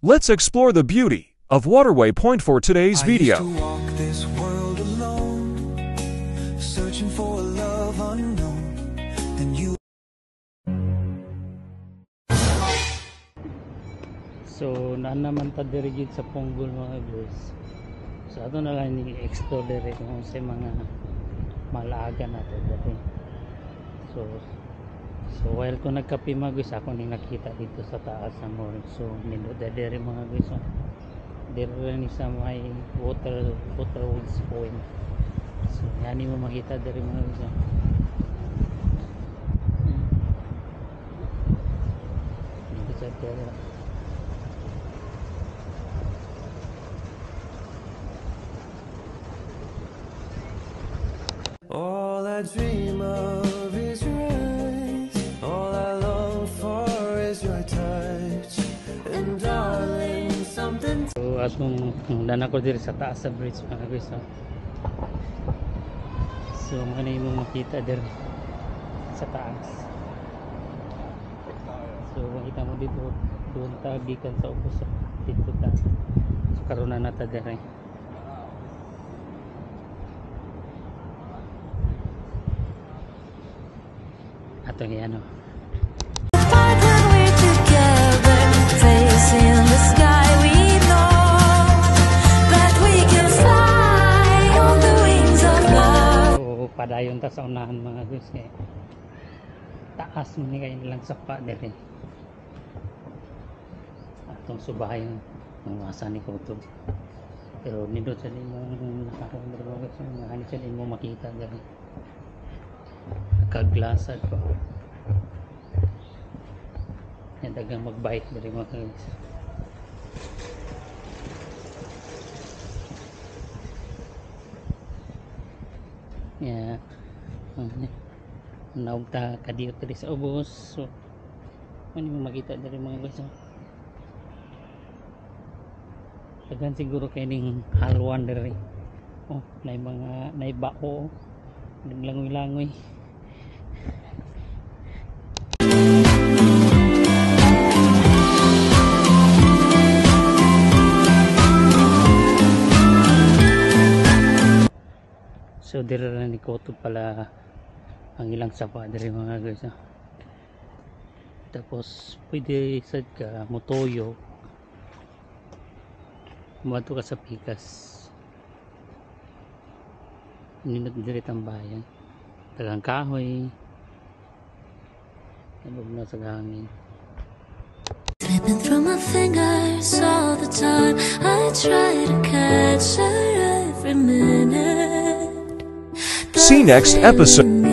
Let's explore the beauty of Waterway Point for today's video. I used to walk this world alone, searching for a love unknown. Then you. So, naan naman ta diri gid sa Punggol mga guys. So, ato na lang ni-explore diri kung sa mga malaga nato dati. So while ko nagkape mga guys, ako ning nakita dito sa taas sa mall. So, nindot diri mga guys. So, diri ni sa may Waterways Point. So, yan mo makita diri mga guys. Dito sa diri. All I dream of is your eyes. All I long for is your touch. And darling, something. So, atong dana ko diri sa taas sa bridge mga guys. So, ano yung makita diri sa taas. So, makita mo dito doon tagikan sa ubos dito ta. So, karon na nata diri. Atong yan o. So padayon ta sa unahan mga guys, kay taas mo ni kayo nilang sapa dere. Atong subayon ng asa ni Kuto. Pero nindot sa imong nakaroon dere mga guys, nga sa imong makita dere. Kaglasad ko. Yan dagang magbike dari mga guys. Ya. Naog ta kadiyot diri sa ubos. So, ano mo makita dari mga guys. Dagan siguro kay ning halwan diri. Oh, nay mga nay bao. Naglangoy-langoy. So diri na ni Kuto pala ang ilang sapa diri mga guys. Tapos pwede sad ka motoyo. Muadto ka sa Pikas. Nindot diri tambayan. Tagang kahoy. Nabog na sa hangin. Slipping through my fingers all the time. I try to catch her every minute. See next episode.